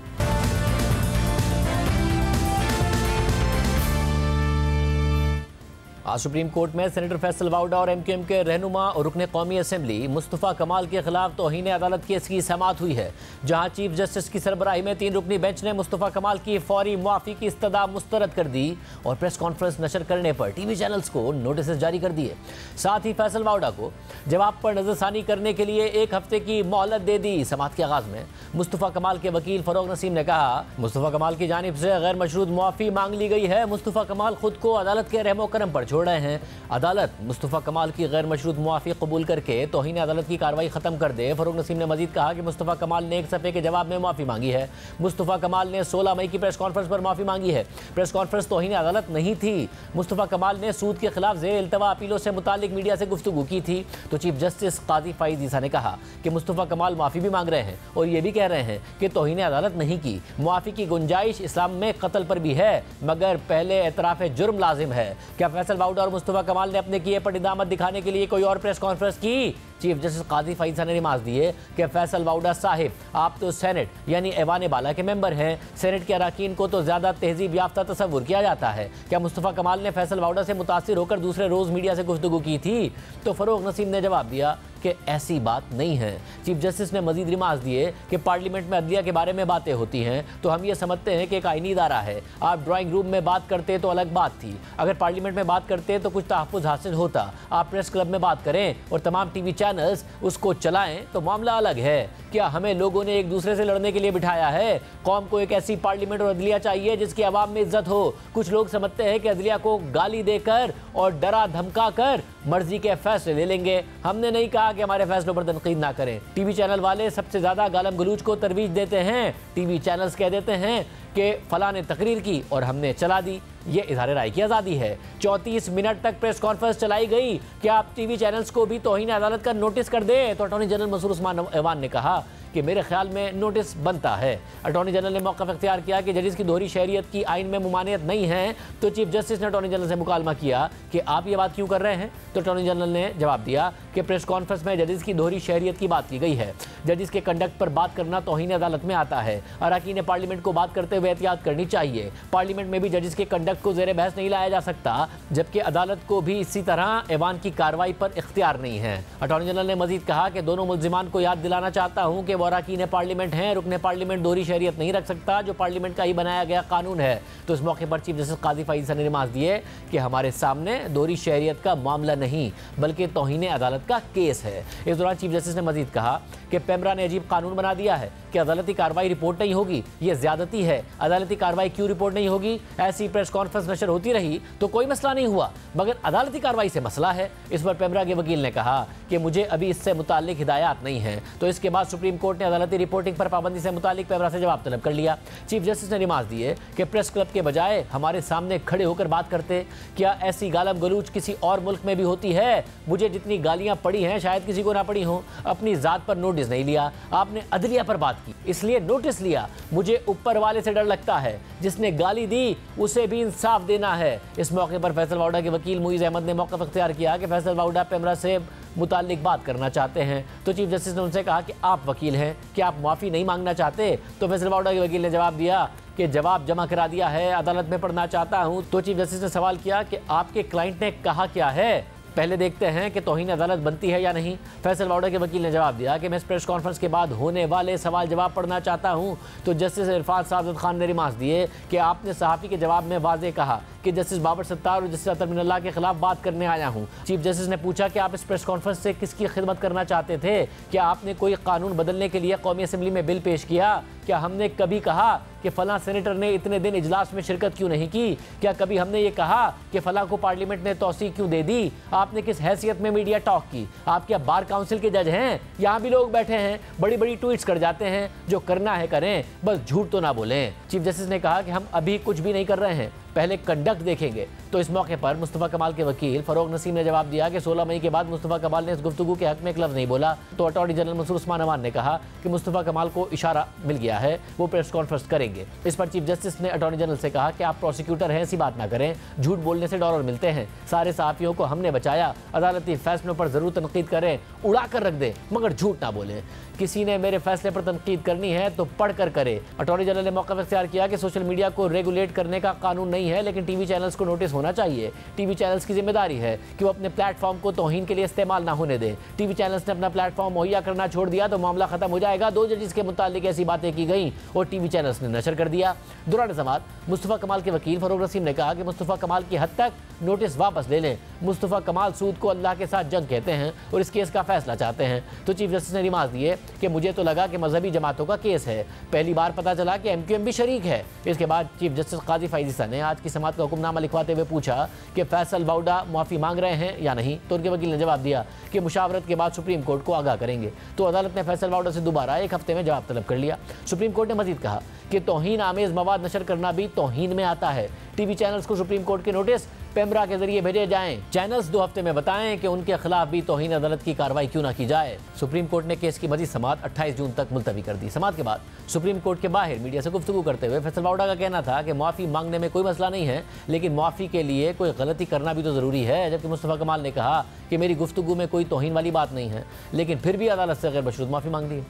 आज सुप्रीम कोर्ट में सेनेटर फैसल वाउडा और एमक्यूएम के रहनुमा और रुकने कौमी असेंबली मुस्तफ़ा कमाल के खिलाफ तौहीन अदालत केस की समाअत हुई है, जहां चीफ जस्टिस की सरबराही में 3 रुकनी बेंच ने मुस्तफ़ा कमाल की फौरी मुआफ़ी की इस्तदा मुस्तरद कर दी और प्रेस कॉन्फ्रेंस नशर करने पर टीवी चैनल्स को नोटिस जारी कर दिए। साथ ही फैसल वाउडा को जवाब पर नजरसानी करने के लिए 1 हफ्ते की मोहलत दे दी। समाअत के आगाज में मुस्तफ़ा कमाल के वकील फरोग नसीम ने कहा, मुस्तफ़ा कमाल की जानिब से गैर मशरूत मुआफ़ी मांग ली गई है। मुस्तफ़ा कमाल खुद को अदालत के रहमो करम पर छोड़ रहे हैं। अदालत मुस्तफ़ा कमाल की गैर मशरूत मुआफ़ी कबूल करके तौहीन अदालत की कार्रवाई खत्म कर दे। फरोग नसीम ने मजीद कहा कि मुस्तफ़ा कमाल ने 1 सफ़े के जवाब में माफ़ी मांगी है। मुस्तफ़ा कमाल ने 16 मई की प्रेस कॉन्फ्रेंस पर माफ़ी मांगी है। प्रेस कॉन्फ्रेंस तौहीन अदालत नहीं थी। मुस्तफ़ा कमाल ने सूद के खिलाफ ज़ेर इल्तवा अपीलों से मुतालिक मीडिया से गुफ्तगू की थी, तो चीफ जस्टिस काजी फ़ाइज़ ईसा ने कहा कि मुस्तफ़ा कमाल माफ़ी भी मांग रहे हैं और ये भी कह रहे हैं कि तौहीन अदालत नहीं की। मुआफ़ी की गुंजाइश इस्लाम में कत्ल पर भी है, मगर पहले एतराफ़ जुर्म लाजिम है। क्या फैसल वाउडा और मुस्तफ़ा कमाल ने अपने किए पर निदामत दिखाने के लिए कोई और प्रेस कॉन्फ्रेंस की? चीफ जस्टिस काजी फ़ाइज़ ईसा ने नमाज दिए कि फैसल वाउडा साहिब, आप तो सेनेट यानी ऐवान बाला के मेंबर हैं। सेनेट के अराकीन को तो ज़्यादा तहजीब याफ्ता तस्वुर किया जाता है। क्या मुस्तफ़ा कमाल ने फैसल वाउडा से मुतासिर होकर दूसरे रोज़ मीडिया से गुफ्तगू की थी? तो फरोग नसीम ने जवाब दिया कि ऐसी बात नहीं है। चीफ जस्टिस ने मजीद रिमार्क दिए कि पार्लियामेंट में अदलिया के बारे में बातें होती हैं तो हम ये समझते हैं कि एक आईनी इदारा है। आप ड्राइंग रूम में बात करते तो अलग बात थी, अगर पार्लियामेंट में बात करते तो कुछ तहफ़्फ़ुज़ हासिल होता। आप प्रेस क्लब में बात करें और तमाम टीवी चैनल्स उसको चलाएं तो मामला अलग है। क्या हमें लोगों ने एक दूसरे से लड़ने के लिए बिठाया है? कौम को एक ऐसी पार्लियामेंट और अदलिया चाहिए जिसकी आवाम में इज्जत हो। कुछ लोग समझते हैं कि अदलिया को गाली देकर और डरा धमका कर मर्जी के फैसले ले लेंगे। हमने नहीं कहा कि हमारे फैसलों पर तनकीद ना करें। टीवी चैनल वाले सबसे ज्यादा गालम गलूच को तरवीज देते हैं। टीवी चैनल्स कह देते हैं कि फलां ने तकरीर की और हमने चला दी। ये इजहार राय की आज़ादी है। 34 मिनट तक प्रेस कॉन्फ्रेंस चलाई गई। क्या आप टीवी चैनल्स को भी तौहीन अदालत का नोटिस कर दे? तो अटॉर्नी जनरल मंसूर उस्मान ऐवान ने कहा कि मेरे ख्याल में नोटिस बनता है। अटॉर्नी जनरल ने मौक़िफ़ इख्तियार किया कि जजिस की दोहरी शहरियत की आइन में मुमानियत नहीं है। तो चीफ जस्टिस ने अटॉर्नी जनरल से मुकालमा किया कि आप ये बात क्यों कर रहे हैं? तो अटॉर्नी जनरल ने जवाब दिया कि प्रेस कॉन्फ्रेंस में जजिस की दोहरी शहरियत की बात की गई है। जजिस के कंडक्ट पर बात करना तौहीन अदालत में आता है। अराकीन पार्लियामेंट को बात करते हुए एहतियात करनी चाहिए। पार्लियामेंट में भी जजिस के कंडक्ट को ज़ेर बहस नहीं लाया जा सकता, जबकि अदालत को भी इसी तरह ऐवान की कार्रवाई पर इख्तियार नहीं है। अटॉर्नी जनरल ने मजीद कहा कि दोनों मुल्जिमान को याद दिलाना चाहता हूँ कि वो अराकीन पार्लियामेंट हैं, रुकने पार्लियामेंट दोहरी शहरियत नहीं रख सकता, जो पार्लियामेंट का ही बनाया गया कानून है। तो इस मौके पर चीफ जस्टिस काजी फ़ाइज़ ईसा ने रिमार्क दिए कि हमारे सामने दोहरी शहरियत का मामला नहीं बल्कि तौहीन अदालत का केस है। इस दौरान चीफ जस्टिस ने मजीद कहा कि पेमरा ने अजीब कानून बना दिया है कि अदालती कार्रवाई रिपोर्ट नहीं होगी, ये ज्यादती है। अदालती कार्रवाई क्यों रिपोर्ट नहीं होगी? ऐसी प्रेस कॉन्फ्रेंस नशर होती रही तो कोई मसला नहीं हुआ, मगर अदालती कार्रवाई से मसला है। इस पर पेमरा के वकील ने कहा कि मुझे अभी इससे मुताल्लिक हिदायत नहीं है। तो इसके बाद सुप्रीम कोर्ट ने अदालती रिपोर्टिंग पर पाबंदी से मुताल्लिक पेमरा से जवाब तलब कर लिया। चीफ जस्टिस ने रिमार्क दिए कि प्रेस क्लब के बजाय हमारे सामने खड़े होकर बात करते। क्या ऐसी गालम गलूच किसी और मुल्क में भी होती है? मुझे जितनी गालियां पड़ी हैं शायद किसी को ना पड़ी हो। अपनी जात पर नोटिस नहीं लिया, आपने अदलिया पर बात की इसलिए नोटिस लिया। मुझे ऊपर वाले से डर लगता है, जिसने गाली दी उसे भी इंसाफ देना है। इस मौके पर फैसल वाउडा के वकील मुईज़ अहमद ने मौक़िफ़ इख्तियार किया कि फैसल वाउडा पेमरा से मुताल्लिक बात करना चाहते हैं। तो चीफ जस्टिस ने उनसे कहा कि आप वकील हैं, कि आप माफ़ी नहीं मांगना चाहते? तो फैसल वाउडा के वकील ने जवाब दिया कि जवाब जमा करा दिया है, अदालत में पढ़ना चाहता हूँ। तो चीफ जस्टिस ने सवाल किया कि आपके क्लाइंट ने कहा क्या है, पहले देखते हैं कि तौहीन अदालत बनती है या नहीं। फैसल वाउडा के वकील ने जवाब दिया कि मैं इस प्रेस कॉन्फ्रेंस के बाद होने वाले सवाल जवाब पढ़ना चाहता हूं। तो जस्टिस इरफान साजिद खान ने रिमार्क्स दिए कि आपने सहाफ़ी के जवाब में वाज़े कहा कि जस्टिस बाबर सत्तार और जस्टिस अतर मिनल्लाह के खिलाफ बात करने आया हूं। चीफ जस्टिस ने पूछा कि आप इस प्रेस कॉन्फ्रेंस से किसकी खिदमत करना चाहते थे? क्या आपने कोई कानून बदलने के लिए कौमी असम्बली में बिल पेश किया? क्या हमने कभी कहा कि फ़लाँ सेनेटर ने इतने दिन इजलास में शिरकत क्यों नहीं की? क्या कभी हमने ये कहा कि फ़लाँ को पार्लियामेंट ने तौसी क्यों दे दी? आपने किस हैसियत में मीडिया टॉक की? आप क्या बार काउंसिल के जज हैं? यहाँ भी लोग बैठे हैं, बड़ी बड़ी ट्वीट्स कर जाते हैं, जो करना है करें, बस झूठ तो ना बोलें। चीफ जस्टिस ने कहा कि हम अभी कुछ भी नहीं कर रहे हैं, पहले कंडक्ट देखेंगे। तो इस मौके पर मुस्तफ़ा कमाल के वकील फ़रोग नसीम ने जवाब दिया कि 16 मई के बाद मुस्तफ़ा कमाल ने इस गुफ्तगू के हक में एक लफ्ज़ नहीं बोला। तो अटॉर्नी जनरल मंसूर उस्मान अमान ने कहा कि मुस्तफ़ा कमाल को इशारा मिल गया है, वो प्रेस कॉन्फ्रेंस करेंगे। इस पर चीफ जस्टिस ने अटॉर्नी जनरल से कहा कि आप प्रोसिक्यूटर हैं, ऐसी बात ना करें, झूठ बोलने से डॉलर मिलते हैं। सारे सहाफ़ियों को हमने बचाया, अदालती फैसलों पर ज़रूर तनकीद करें, उड़ा कर रख दें, मगर झूठ ना बोलें। किसी ने मेरे फैसले पर तनकीद करनी है तो पढ़ कर करे। अटॉर्नी जनरल ने मौका इख्तियार किया कि सोशल मीडिया को रेगुलेट करने का कानून नहीं है, लेकिन टीवी चैनल्स को नोटिस होना चाहिए। टीवी चैनल्स की जिम्मेदारी है कि वो अपने प्लेटफॉर्म को तौहीन के लिए इस्तेमाल ना होने दें। टीवी चैनल्स ने अपना प्लेटफॉर्म मुहैया करना छोड़ दिया तो मामला खत्म हो जाएगा। 2 जजेस के मुतालिक ऐसी बातें की गई और टीवी चैनल्स ने नशर कर दिया। दौरान समात मुस्तफ़ा कमाल के वकील फ़रोग नसीम ने कहा कि मुस्तफ़ा कमाल की हद तक नोटिस वापस ले लें। मुस्तफ़ा कमाल सूद को अल्लाह के साथ जंग कहते हैं और इस केस का फैसला चाहते हैं। तो चीफ जस्टिस ने रिमार्क दिए कि मुझे तो लगा कि मजहबी जमातों का केस है, पहली बार पता चला कि MQM भी शरीक है। इसके बाद चीफ जस्टिस काजी फ़ाइज़ ने आज की समात का हुक्मनामा लिखवाते हुए पूछा कि फैसल वाउडा माफ़ी मांग रहे हैं या नहीं। तो उनके वकील ने जवाब दिया कि मुशावरत के बाद सुप्रीम कोर्ट को आगाह करेंगे। तो अदालत ने फैसल वाउडा से दोबारा 1 हफ्ते में जवाब तलब कर लिया। सुप्रीम कोर्ट ने मजीद कहा कि तौहीन आमेज़ मवाद नशर करना भी तौहीन में आता है। टीवी चैनल्स को सुप्रीम कोर्ट के नोटिस पेमरा के जरिए भेजे जाएं। चैनल्स 2 हफ्ते में बताएं कि उनके खिलाफ भी तौहीन अदालत की कार्रवाई क्यों ना की जाए। सुप्रीम कोर्ट ने केस की मजीद समात 28 जून तक मुलतवी कर दी। समात के बाद सुप्रीम कोर्ट के बाहर मीडिया से गुफ्तगू करते हुए फैसल वाउडा का कहना था कि माफ़ी मांगने में कोई मसला नहीं है, लेकिन माफ़ी के लिए कोई गलती करना भी तो ज़रूरी है। जबकि मुस्तफ़ा कमाल ने कहा कि मेरी गुफ्तगू में कोई तौहीन वाली बात नहीं है, लेकिन फिर भी अदालत से गैर मशरूत माफ़ी मांग दी।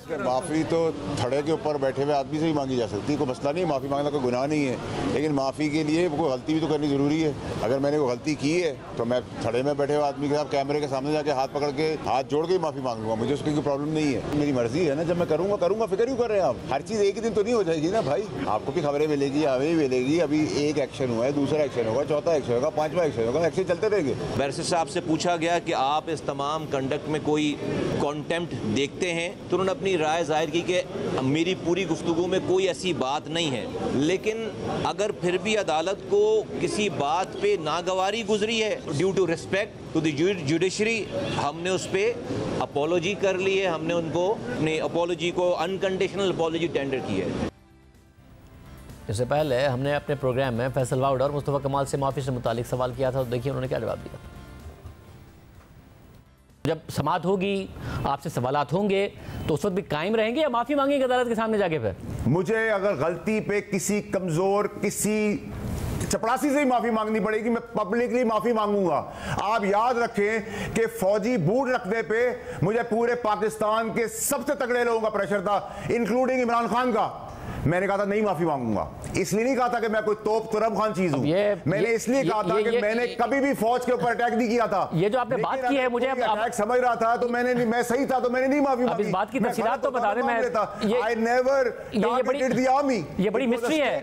माफ़ी तो थड़े के ऊपर बैठे हुए आदमी से ही मांगी जा सकती है, कोई मसला नहीं है, माफ़ी मांगना कोई गुनाह नहीं है। लेकिन माफ़ी के लिए कोई गलती भी तो करनी ज़रूरी है। अगर मैंने कोई गलती की है तो मैं थड़े में बैठे हुए आदमी के साथ कैमरे के सामने जाके हाथ पकड़ के हाथ जोड़ के ही माफ़ी मांग लूँगा, मुझे उसकी कोई प्रॉब्लम नहीं है। मेरी मर्जी है ना, जब मैं करूँगा। फिक्र क्यों कर रहे हैं आप? हर चीज़ एक ही दिन तो नहीं हो जाएगी ना भाई, आपको भी खबरें मिलेगी, हमें भी मिलेगी। अभी एक एक्शन हुआ है, दूसरा एक्शन होगा, चौथा एक्शन होगा, 5वां एक्शन होगा, एक्शन चलते रहेंगे। बैरिस्टर साहब से पूछा गया कि आप इस तमाम कंडक्ट में कोई कॉन्टेम्प्ट देखते हैं, तो उन्होंने अपनी राय जाहिर की कि मेरी पूरी गुफ्तगू में कोई ऐसी बात नहीं है। लेकिन अगर फिर भी अदालत को किसी बात पे नागवारी गुजरी है, due to respect to the judiciary, हमने उस पर अपॉलोजी कर ली है, हमने उनको अपने अपॉलोजी को अनकंडीशनल अपॉलोजी टेंडर की है। इससे पहले हमने अपने प्रोग्राम में फैसल वाउडा और मुस्तफ़ा कमाल से माफ़ी से मुतालिक सवाल किया था, तो देखिए उन्होंने क्या जवाब दिया। जब समात होगी, आपसे सवालात होंगे, तो उस वक्त भी कायम रहेंगे या माफ़ी मांगेंगे अदालत के सामने जाके? फिर मुझे अगर गलती पे किसी कमज़ोर, किसी चपरासी से ही माफी मांगनी पड़ेगी, मैं पब्लिकली माफी मांगूंगा। आप याद रखें कि फौजी बूट रखने पे मुझे पूरे पाकिस्तान के सबसे तगड़े लोगों का प्रेशर था, इंक्लूडिंग इमरान खान का। मैंने कहा था नहीं माफी मांगूंगा, इसलिए नहीं कहा था कि मैं कोई तोप तुरब खान चीज हूं, मैंने इसलिए कहा था कि मैंने कभी भी फौज के ऊपर अटैक नहीं किया था। ये जो आपने बात की है, मुझे अटैक समझ रहा था तो मैं सही था तो मैंने नहीं माफी मांगी। इस बात की तफसीलात तो बता दें। I never targeted the army. ये बड़ी मिस्ट्री है,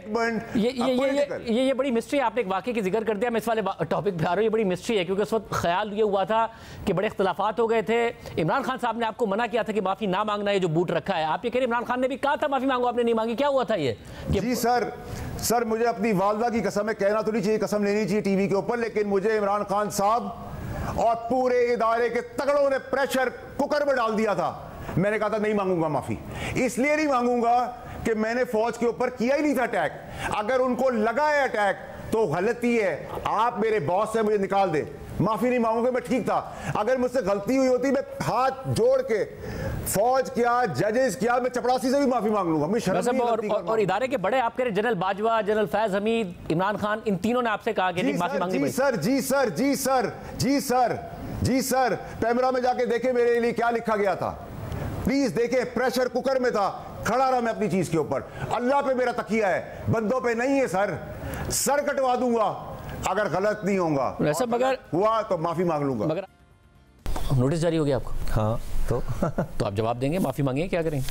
ये बड़ी मिस्ट्री है। आपने एक वाकये की जिक्र कर दिया, मैं इस वाले टॉपिक पे आ रहा हूं। ये बड़ी मिस्ट्री है क्योंकि उस वक्त ख्याल ये हुआ था कि बड़े इख्तिलाफात हो गए थे। इमरान खान साहब ने आपको मना किया था कि माफी ना मांगना, ये जो बूट रखा है। आप ये कह रहे इमरान खान ने भी कहा था माफी मांगो, आपने नहीं मांगी, क्या हुआ था ये? जी सर मुझे अपनी वालदा की कसम है, कहना तो नहीं चाहिए, कसम लेनी चाहिए टीवी के ऊपर, लेकिन मुझे इमरान खान साहब और पूरे इदारे के तगड़ों ने प्रेशर कुकर में डाल दिया था। मैंने कहा था नहीं मांगूंगा माफी, इसलिए नहीं मांगूंगा कि मैंने फौज के ऊपर किया ही नहीं था अटैक। अगर उनको लगा है अटैक तो गलती है, आप मेरे बॉस से मुझे निकाल दे, माफी नहीं मांगूंगा, मैं ठीक था। अगर मुझसे गलती हुई होती, मैं हाथ जोड़ के फौज क्या, जजेस क्या, मैं चपरासी से भी माफी मांग लूंगा। मैं शर्म नहीं और इदारे के बड़े आप कह रहे जनरल बाजवा, जनरल फैज हमीद, इमरान खान, इन तीनों ने आपसे कहा कि नहीं माफी मांगनी पड़ेगी। जी सर जी सर, पैमरा में जाके देखें मेरे लिए क्या लिखा गया था, प्लीज देखें, प्रेशर कुकर में था, खड़ा रहा मैं अपनी चीज के ऊपर। अल्लाह पे मेरा तकिया है, बंदों पे नहीं है सर। सर कटवा दूंगा अगर गलत नहीं होगा, वैसे मगर हुआ तो माफी मांग लूंगा। मगर नोटिस जारी हो गया आपको? हाँ, तो आप जवाब देंगे, माफ़ी मांगेंगे, क्या करें?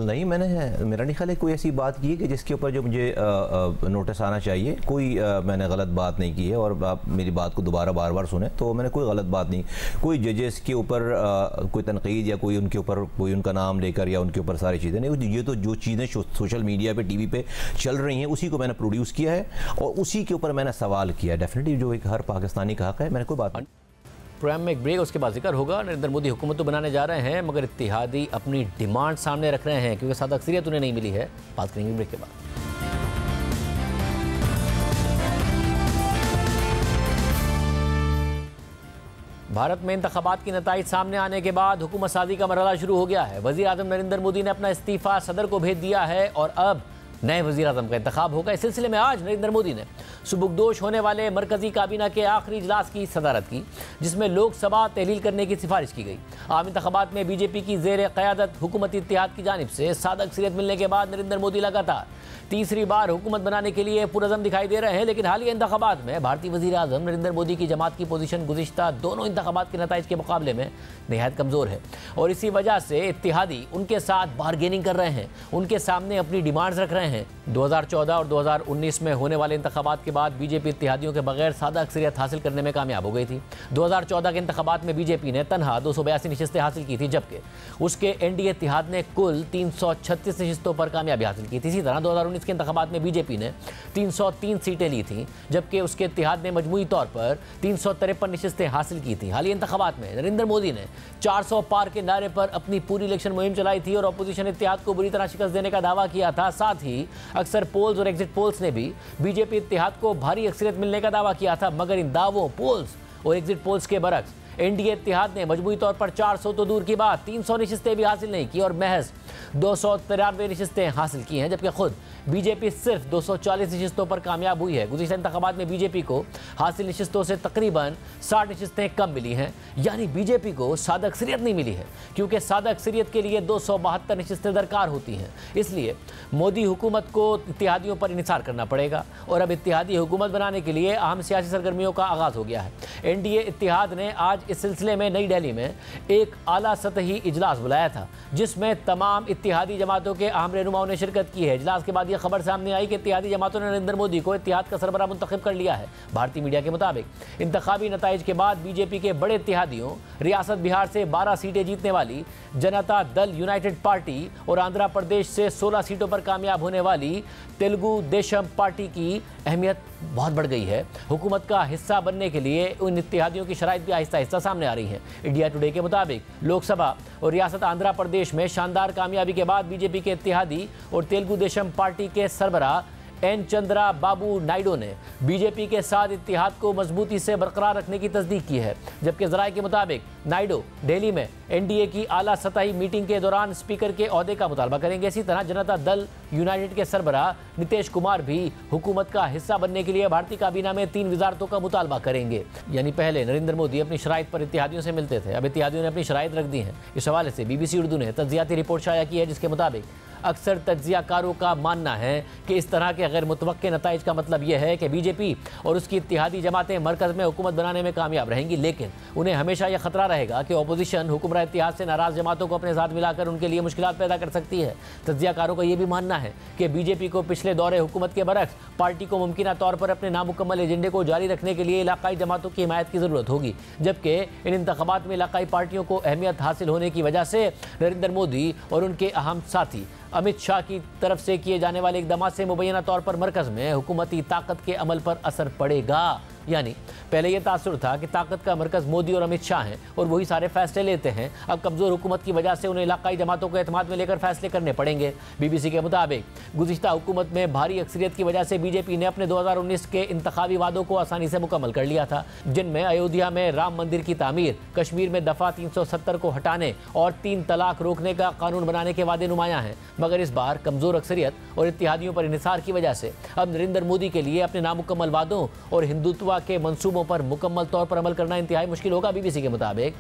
नहीं, मेरा नहीं ख्याल है कोई ऐसी बात की है कि जिसके ऊपर जो मुझे नोटिस आना चाहिए। कोई मैंने गलत बात नहीं की है, और आप मेरी बात को दोबारा बार बार सुने तो मैंने कोई गलत बात नहीं। कोई जजेस के ऊपर कोई तनकीद या कोई उनके ऊपर कोई उनका नाम लेकर या उनके ऊपर सारी चीज़ें नहीं, ये तो जो चीज़ें सोशल मीडिया पे टीवी पे चल रही हैं उसी को मैंने प्रोड्यूस किया है और उसी के ऊपर मैंने सवाल किया है। डेफिनेटली जो एक हर पाकिस्तानी का हक है, मैंने कोई बात नहीं। प्रोग्राम में एक ब्रेक, उसके बाद जिक्र होगा। नरेंद्र मोदी हुकूमत तो बनाने जा रहे हैं मगर इत्तेहादी अपनी डिमांड सामने रख रहे हैं क्योंकि सादा अक्सरियत उन्हें नहीं मिली है। बात करेंगे ब्रेक के बाद। भारत में इंतखाबात की नताइज सामने आने के बाद हुकूमत साजी का मरहला शुरू हो गया है। वज़ीर आज़म नरेंद्र मोदी ने अपना इस्तीफ़ा सदर को भेज दिया है और अब नए वज़ीर आज़म का इंतखाब होगा। इस सिलसिले में आज नरेंद्र मोदी ने सुबुकदोश होने वाले मरकज़ी काबीना के आखिरी इजलास की सदारत की, जिसमें लोकसभा तहलील करने की सिफारिश की गई। आम इंतखाबात में बीजेपी की ज़ेर क़यादत हुकूमती इत्तेहाद की जानिब से सादा अक्सरियत मिलने के बाद नरेंद्र मोदी लगातार तीसरी बार हुकूमत बनाने के लिए पुरअज़म दिखाई दे रहे हैं। लेकिन हालिया इंतखाबात में भारतीय वज़ीर आज़म नरेंद्र मोदी की जमात की पोजीशन गुज़िश्ता दोनों इंतखाबात के नताइज के मुकाबले में नहायत कमज़ोर है और इसी वजह से इत्तेहादी उनके साथ बारगेनिंग कर रहे हैं, उनके सामने अपनी डिमांड्स रख रहे हैं। 2014 और 2019 में होने वाले इंतखाबात के बाद बीजेपी इत्तेहादियों के बगैर सादा अक्सरियत हासिल करने में कामयाब हो गई थी। 2014 के इंतखाबात में बीजेपी ने तनहा 282 नशिस्तें हासिल की थी, जबकि उसके एनडीए इत्तेहाद ने कुल 336 नशिस्तों पर कामयाबी हासिल की थी। इसी तरह 2019 के इंतखाबात में बीजेपी ने 303 सीटें ली थी, जबकि उसके इत्तेहाद ने मजमूई तौर पर 353 नशिस्तें हासिल की थी। हालिया इंतखाबात में नरेंद्र मोदी ने 400 पार के नारे पर अपनी पूरी इलेक्शन मुहिम चलाई थी और अपोजिशन इत्तेहाद को बुरी तरह शिकस्त देने का दावा किया था। साथ ही अक्सर पोल्स और एग्जिट पोल्स ने भी बीजेपी इत्तेहाद को भारी अक्सरियत मिलने का दावा किया था, मगर इन दावों, पोल्स और एग्जिट पोल्स के बरक्स एनडीए इत्तेहाद ने मजबूरी तौर पर 400 तो दूर की बात 300 नशिस्तें भी हासिल नहीं की और महज 293 नशिस्तें हासिल की हैं, जबकि खुद बीजेपी सिर्फ 240 नशिस्तों पर कामयाब हुई है। गुज़िश्ता इंतखाबात में बीजेपी को हासिल नशिस्तों से तकरीबन 60 नशिस्तें कम मिली हैं, यानी बीजेपी को सादा अक्सरियत नहीं मिली है, क्योंकि सादा अक्सरियत के लिए 272 नशिस्तें दरकार होती हैं। इसलिए मोदी हुकूमत को इत्तेहादियों पर इन्हिसार करना पड़ेगा और अब इत्तेहादी हुकूमत बनाने के लिए अहम सियासी सरगर्मियों का आगाज़ हो गया है। एनडीए इत्तेहाद ने आज इस सिलसिले में नई दिल्ली में एक आला सतही इजलास बुलाया था, जिसमें तमाम इत्तेहादी जमातों के अहम रहनुमाओं ने शिरकत की है। इजलास के बाद यह खबर सामने आई कि इत्तेहादी जमातों ने नरेंद्र मोदी को इत्तेहाद का सरबराह मुंतखब कर लिया है। भारतीय मीडिया के मुताबिक इंतखाबी नताइज के बाद बीजेपी के बड़े इत्तेहादियों रियासत बिहार से 12 सीटें जीतने वाली जनता दल यूनाइटेड पार्टी और आंध्र प्रदेश से 16 सीटों पर कामयाब होने वाली तेलुगु देशम पार्टी की अहमियत बहुत बढ़ गई है। हुकूमत का हिस्सा बनने के लिए उन इत्तेहादियों की शराइत भी आहिस्ता आहिस्ता सामने आ रही हैं। इंडिया टुडे के मुताबिक लोकसभा और रियासत आंध्र प्रदेश में शानदार कामयाबी के बाद बीजेपी के इत्तेहादी और तेलुगु देशम पार्टी के सरबराह एन चंद्रा बाबू नायडू ने बीजेपी के साथ इत्तेहाद को मजबूती से बरकरार रखने की तस्दीक की है, जबकि ज़राए के मुताबिक नायडू दिल्ली में एनडीए की आला सतही मीटिंग के दौरान स्पीकर के ओहदे का मुतालबा करेंगे। इसी तरह जनता दल यूनाइटेड के सरबराह नीतीश कुमार भी हुकूमत का हिस्सा बनने के लिए भारतीय काबीना में 3 वजारतों का मुतालबा करेंगे। यानी पहले नरेंद्र मोदी अपनी शराइत पर इत्तेहादियों से मिलते थे, अब इत्तेहादियों ने अपनी शराइत रख दी हैं। इस हवाले से BBC उर्दू ने तज्जियाती रिपोर्ट शाया की है, जिसके मुताबिक अक्सर तज्जियाकारों का मानना है कि इस तरह के गैर मुतवक्के नताइज का मतलब यह है कि बीजेपी और उसकी इत्तेहादी जमातें मरकज़ में हुकूमत बनाने में कामयाब रहेंगी, लेकिन उन्हें हमेशा यह खतरा रहेगा कि अपोजिशन हुक्मरान इत्तेहाद से नाराज़ जमातों को अपने साथ मिलाकर उनके लिए मुश्किलात पैदा कर सकती है। तज्जियाकारों का यह भी मानना है कि बीजेपी को पिछले दौरे हुकूमत के बरक्स पार्टी को मुमकिन तौर पर अपने नामुकम्मल एजेंडे को जारी रखने के लिए इलाकाई जमातों की हिमायत की ज़रूरत होगी, जबकि इन इंतखाबात में इलाकाई पार्टियों को अहमियत हासिल होने की वजह से नरेंद्र मोदी और उनके अहम साथी अमित शाह की तरफ से किए जाने वाले इक़दाम से मुबैना तौर पर मरकज़ में हुकूमती ताकत के अमल पर असर पड़ेगा। यानी पहले यह तासुर था कि ताकत का मरकज़ मोदी और अमित शाह हैं और वही सारे फैसले लेते हैं। अब कमज़ोर हुकूमत की वजह से उन्हें इलाकाई जमातों को एतमाद में लेकर फैसले करने पड़ेंगे। BBC के मुताबिक गुज़िश्ता हुकूमत में भारी अक्सरियत की वजह से बीजेपी ने अपने 2019 के इंतखाबी वादों को आसानी से मुकम्मल कर लिया था, जिनमें अयोध्या में राम मंदिर की तामीर, कश्मीर में दफ़ा 370 को हटाने और 3 तलाक रोकने का कानून बनाने के वादे नुमायां हैं। मगर इस बार कमजोर अक्सरियत और इत्तेहादियों पर इन्हिसार की वजह से अब नरेंद्र मोदी के लिए अपने नामुकम्मल वादों और हिंदुत्व के मंसूबों पर मुकम्मल तौर पर अमल करना इंतहाई मुश्किल होगा। BBC के मुताबिक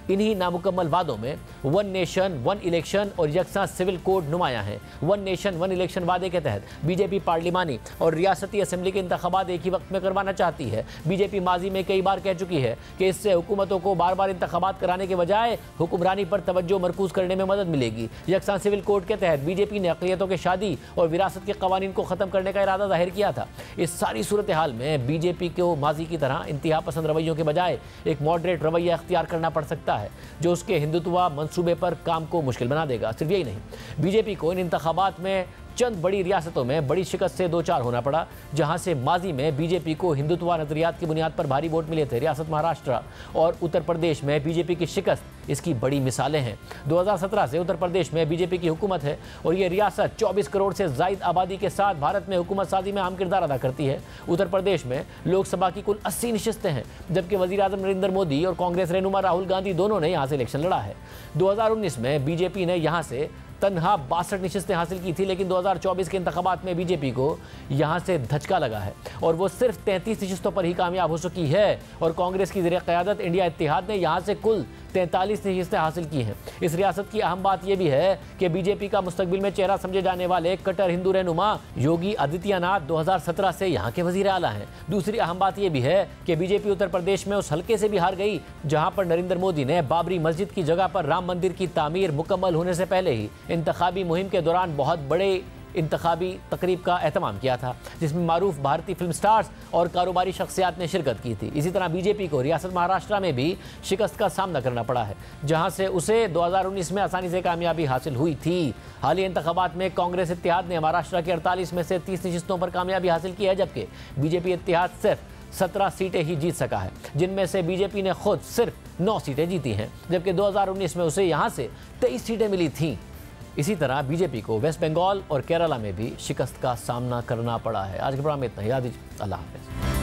इन्हीं नामुकम्मल वादों में वन नेशन वन इलेक्शन और यकसा सिविल कोड नुमाया है। वन नेशन वन इलेक्शन वादे के तहत बीजेपी पार्लिमानी और रियासती असेंबली के इंतखाबात एक ही वक्त में करवाना चाहती है। बीजेपी माजी में कई बार कह चुकी है कि इससे हुकूमतों को बार बार इंतखाबात कराने के बजाय हुक्मरानी पर तवज्जो मरकूज करने में मदद मिलेगी। यकसा सिविल कोड के तहत बीजेपी ने अक़लियतों के शादी और विरासत के कवानीन को ख़त्म करने का इरादा जाहिर किया था। इस सारी सूरत हाल में बीजेपी को माजी की तरह इंतहा पसंद रवैयों के बजाय एक मॉडरेट रवैया अख्तियार करना पड़ सकता है, जो उसके हिंदुत्व मंसूबे पर काम को मुश्किल बना देगा। सिर्फ यही नहीं, बीजेपी को इन इंतखाबात में चंद बड़ी रियासतों में बड़ी शिकस्त से दो चार होना पड़ा, जहां से माजी में बीजेपी को हिंदुत्व नजरियात की बुनियाद पर भारी वोट मिले थे। रियासत महाराष्ट्र और उत्तर प्रदेश में बीजेपी की शिकस्त इसकी बड़ी मिसालें हैं। 2017 से उत्तर प्रदेश में बीजेपी की हुकूमत है और ये रियासत 24 करोड़ से ज़ायद आबादी के साथ भारत में हुकूमत साजी में अहम किरदार अदा करती है। उत्तर प्रदेश में लोकसभा की कुल 80 नशिस्तें हैं, जबकि वज़ीर आज़म नरेंद्र मोदी और कांग्रेस रहनुमा राहुल गांधी दोनों ने यहाँ से इलेक्शन लड़ा है। 2019 में बीजेपी ने यहाँ से तनहा 62 नशिस्तें हासिल की थी, लेकिन 2024 के इंतखाबात में बीजेपी को यहाँ से धचका लगा है और वो सिर्फ 33 नशिस्तों पर ही कामयाब हो चुकी है और कांग्रेस की ज़रिए क़यादत इंडिया इत्तेहाद ने यहाँ से कुल 43 नशिस्तें हासिल की हैं। इस रियासत की अहम बात यह भी है कि बीजेपी का मुस्तकबिल में चेहरा समझे जाने वाले कट्टर हिंदू रहनुमा योगी आदित्यनाथ 2017 से यहाँ के वज़ीर आला हैं। दूसरी अहम बात यह भी है कि बीजेपी उत्तर प्रदेश में उस हल्के से भी हार गई जहाँ पर नरेंद्र मोदी ने बाबरी मस्जिद की जगह पर राम मंदिर की तामीर मुकम्मल होने से पहले ही इंतखाबी मुहिम के दौरान बहुत बड़े इंतखाबी तकरीब का एहतमाम किया था, जिसमें मारूफ भारतीय फिल्म स्टार्स और कारोबारी शख्सियात ने शिरकत की थी। इसी तरह बीजेपी को रियासत महाराष्ट्र में भी शिकस्त का सामना करना पड़ा है, जहां से उसे 2019 में आसानी से कामयाबी हासिल हुई थी। हालिया इंतखाबात में कांग्रेस इत्तेहाद ने महाराष्ट्र के 48 में से 30 नशिस्तों पर कामयाबी हासिल की है, जबकि बीजेपी इत्तेहाद सिर्फ 17 सीटें ही जीत सका है, जिनमें से बीजेपी ने खुद सिर्फ 9 सीटें जीती हैं, जबकि 2019 में उसे यहाँ से 23 सीटें मिली थीं। इसी तरह बीजेपी को वेस्ट बंगाल और केरला में भी शिकस्त का सामना करना पड़ा है। आज के प्रोग्राम में इतना ही। अल्लाह हाफ़िज़।